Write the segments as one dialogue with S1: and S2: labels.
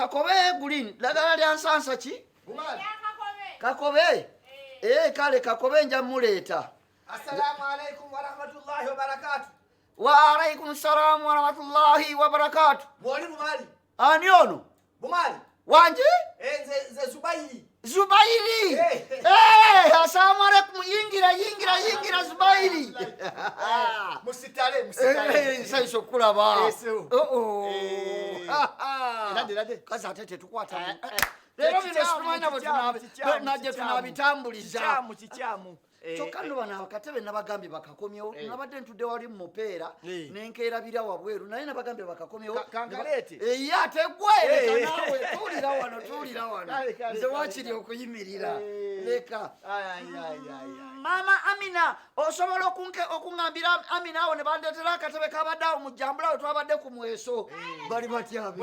S1: Kakobe green lagala lya nsansa ki? Kakobe. Kale Kakobe nja muleta.
S2: Assalamu alaikum wa rahmatullahi wa barakatuh.
S1: Wa alaikum salam wa rahmatullahi wa barakatuh.
S2: Mwali Bumali.
S1: Ani ono?
S2: Bumali.
S1: Wanje?
S2: Ze Zubairi.
S1: Zubairi. Assalamu alaikum. Yingira Zubairi.
S2: Musitale.
S1: Sai sokulaba.
S2: Lade.
S1: Kaza atete tukwata. Lero bino situmanya bwe tunabitambuliza.
S2: Kichamu.
S1: Chokando bana bakatebe nabagambi bakakomyo nabadde ntudde wali mu mupeera nenkeerabira wabweru naye nabagambi bakakomyo
S2: kangalete
S1: yate gwe nawe tulira wano nze wakiri okuyimirira leka mama Amina osobola okungambira Amina awo ne bandetera akatebe kabadde mu jambula twabadde ku mweso bali batya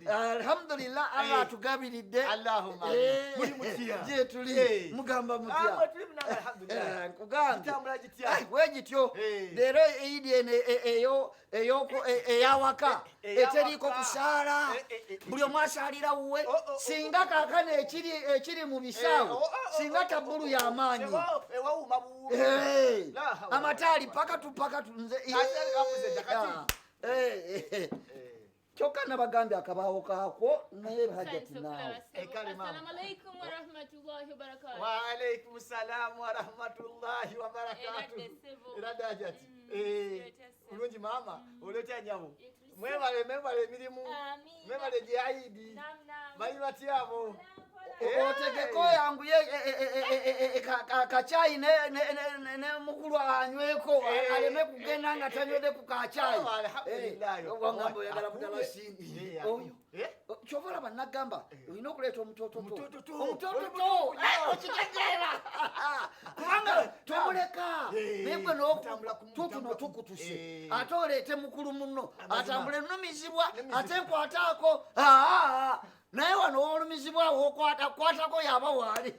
S1: alhamdulillah Allah atugabiridde
S2: Allahumma muri mutiya
S1: je tuli mugamba mutya nkugambye wegityo leero eyidi eyawaka eteriko kusaala buli omu asaalira wuwe singa kaakano ekiri mu bisaawo singa tabbulu y'amaanyi amataali pakatu nze kyokka nabagambye akabaawo kaako naye hajjati naawe.
S3: Assalamu alaikum wa rahmatullahi wa barakatuh.
S2: Wa alaikum salam wa rahmatullahi wa barakatuh. Iradajati. Ulungi mama, oleta nyabo. Mwebale emirimu. Mwebale gyayidi. Bali batyabo.
S1: Otegeko yangu kachayi ne mukulu anyweko aleme kugenda nga tanywede ku kachayi. Wangambo yagala kudala sindi. Chovola banagamba olina okuleeta omutoto okitegeera kubanga tomuleka nebwe n'okutuse ate oleete mukulu muno atambule nnumizibwa ate nkwataako naye wano olumizibwa wokwatako yaba waali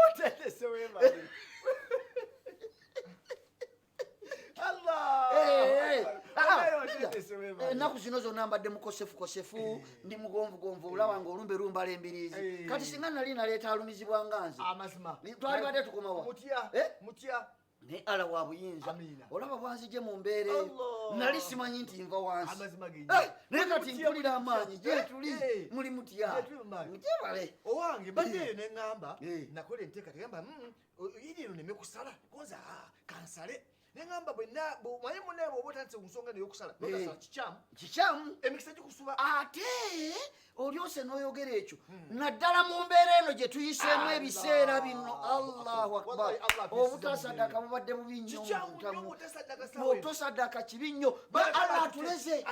S2: otendese webale
S1: ennaku zino zonna mbadde mukosefu ndi mugonvugonvu olaba nga olumbe lumbala embiriizi kati singa nali naleeta alumizibwa nga nze twali badde tukomawa
S2: mutya
S1: ne ala wa buyinza olaba bwanzije mu mbeera eyo nali simanyi nti nva wansi naye kati mpulira amaanyi gyetuli muli mutya mutyebale
S2: owange baddeeyo neŋŋamba nakola enteeka tegamba iri eno nemekusala koza kansale neŋŋamba bwemanye muneebo oba otandise ku nsonga neyokusala
S1: kikyamu
S2: emikisa gikusuba
S1: ate olyose n'oyogera ekyo naddala mu mbeera eno gye tuyiseemu ebiseera bino allahu akbar obutasaddaka bubadde bubi nnyo otosaddaka kibi nnyo Allah atuleze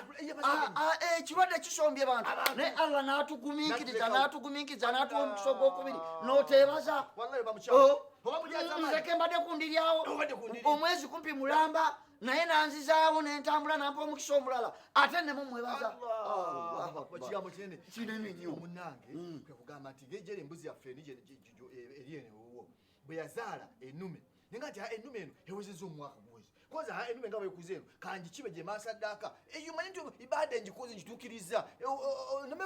S1: ekirwadde kisombye bantu naye Allah n'atugumiikiriza n'atuwa omukisa ogwokubiri n'oteebaza nzeke mbadde kundiryawo omwezi kumpi mulamba naye nanzizaawo nentambula nampa omukisa omulala ate ne mumwebaza
S2: kigambo kinene nnyo omunnange kwekugamba nti ngejera embuzi yaffe eri enewowo bwe yazaala ennume naye nga nti ennume eno ewezeza omwaka guwezi koza ennume nga bwekuza eno kanji kibe gye maasaddaaka eyo manyi nti ibaada njikoze njituukiriza name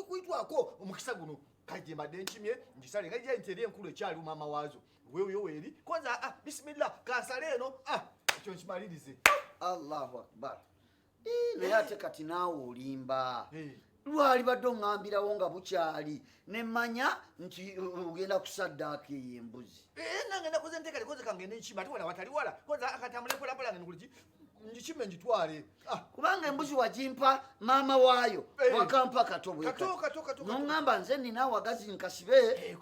S2: kuyitwako omukisa guno kati gye mbadde nkimye nkisale nga nti eri enkulu ekyali maama waazo weeyo weeri koza bisimillah kansale eno ekyo nkimalirize
S1: allahu akbar naye ate kati naawe olimba lwali badde oŋŋambirawo nga bukyali nemmanya nti ogenda kusaddaaka eyo embuzi
S2: nange nakoze enteeka likoze kange nenkima ate wala watali wala koza akatambula empolapola nga nkuliki njikime njitwale
S1: kubanga embuzi wagimpa maama waayo wakampa kato noŋŋamba nze nina wagazi nkasibe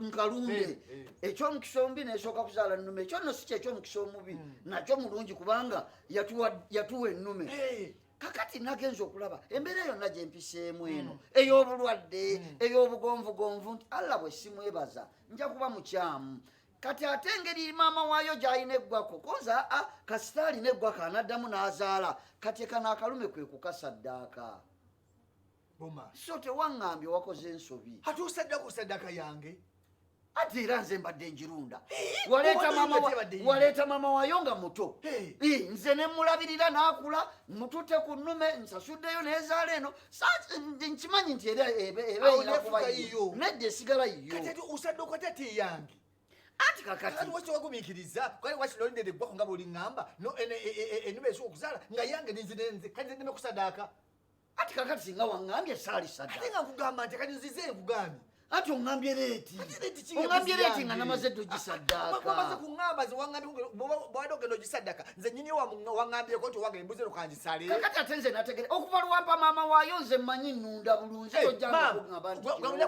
S1: nkalunde ekyomukisa omubi nesooka kuzaala nnume ekyo nno si kyekyomukisa omubi nakyo mulungi kubanga yatuwa ennume kakati nagenza okulaba embeera yonna gyempiseemu eno ey'obulwadde ey'obugonvugonvu nti Allah bwe simwebaza nja kuba mukyamu kati ate engeri maama waayo gy'alina eggwako koza kasita alina eggwako anaddamu n'azaala kati ekano akalume kwe kukasaddaaka so tewaŋŋambye wakoze ensobi
S2: ate osaddaaka yange
S1: ati era nze mbadde njirunda waleeta mama wayo nga muto nze ne mulabirira n'akula mutute ku nnume nsasuddeyo nezaala eno nkimanyi nti era ebeeyina kuba yiyo nedda esigala yiyo
S2: kati osadde okwatati yange
S1: ati kakati
S2: waki wagumiikiriza kale wakilondere eggwako nga buli ŋŋamba ennume esobola okuzaala nga yange ninzinenze kati nneme kusadaaka
S1: ati kakati singa waŋŋambye saali saddaaka
S2: ate nga nkugamba nti kati nzize nkugambye
S1: ati oŋŋambye leeti oŋŋambye leeti nga namaze dde ogisaddaaka
S2: maze kuŋŋamba ze waŋŋambye bwabadde ogenda ogisaddaaka nze nnyini waŋŋambyeko nti owange embuzi eno kangisale
S1: kakati ate nze nategere okuva lwampa maama waayo nze mmanyi nnunda bulunzi
S2: tojjangako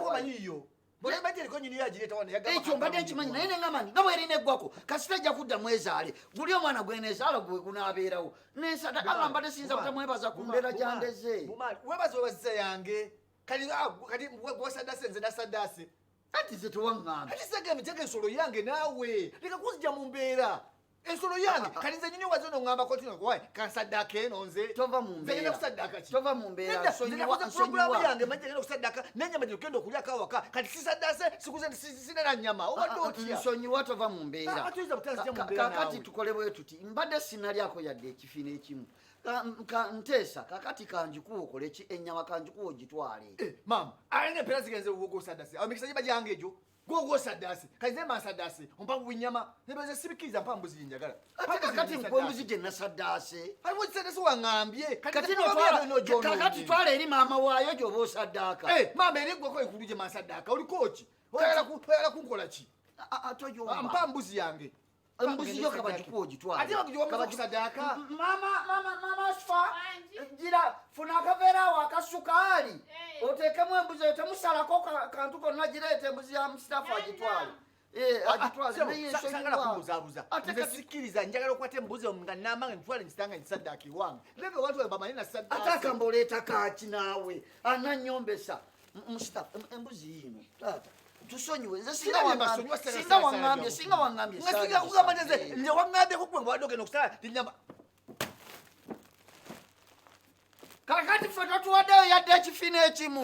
S2: omanyiyo
S1: ekyo mbadde nkimanyi naye neŋŋamba nti nga bwerina eggwako kasita ejja kuddamu ezaale guli omwana gweneezaala gwe gunaabeerawo nensada alla mbadde siyinza kutamwebaza ku mbeera gyandeze
S2: webaza webaziza yange kati gwasaddaase nze nasaddaase
S1: ati ze tewaŋŋamba
S2: ati segemiteka ensolo yange naawe leka kunzija mu mbeera ensolo yange kati nze nyini wazo noŋŋambako tinowayi kansaddaaka eno nze
S1: tova mu mbeera
S2: kusaddaaka ki
S1: tova mu mbeera
S2: pulogulaamu yange manyi genda okusaddaaka n'ennyama gyogenda okulyako awaka kati sisaddaase sikuze sinera nnyama obadde otya
S1: nsonyiwa tova mu mbeera
S2: tuyinza butanzija mu mbeera
S1: kakati tukole bwe tuti mbadde sinalyako yadde ekifiina ekimu nteesa kakati kanjikuwa okole ki ennyama kanjikuwa ogitwale
S2: maama alina empeera zigenze gwosaddaase awo emikisa giba gyange egyo gwosaddaase kati ze mansaddaase ompangu bwinyama nebeze sibikiriza mpa mbuzi njagala
S1: ate kakati mbuzi gye nasaddaase
S2: aliwo kisaddaase waŋŋambye
S1: kakati twala eri maama waayo gy'oba osaddaaka
S2: maama eri eggwako ekulu gye mansaddaaka oliko ki oyagala kunkola ki mpa mbuzi yange
S1: embuzi yo kabagikuwa ogitwale
S2: ate bagikusaddaaka
S1: mama fa gira funa akaveera awo akasukaali oteekemu embuzi eyo temusalako kantu konna gireeta embuzi ya musitafu agitwale
S2: sagala kumbuzaabuza nze sikkiriza njagala okukwata embuzi nga namanga ntwale nkitanga nkisaddaaka ewange lebe abantu bamanyi nasaddaaka
S1: ate akamba oleeta kaki naawe anannyombesa musitafu embuzi yino taata tusonyiwe nze singa waŋŋambye
S2: nga kugamba nze nze waŋŋambyeko gwe nga wadde ogenda okusala tinyama
S1: kakati ffe totuwaddeyo yadde ekifiina ekimu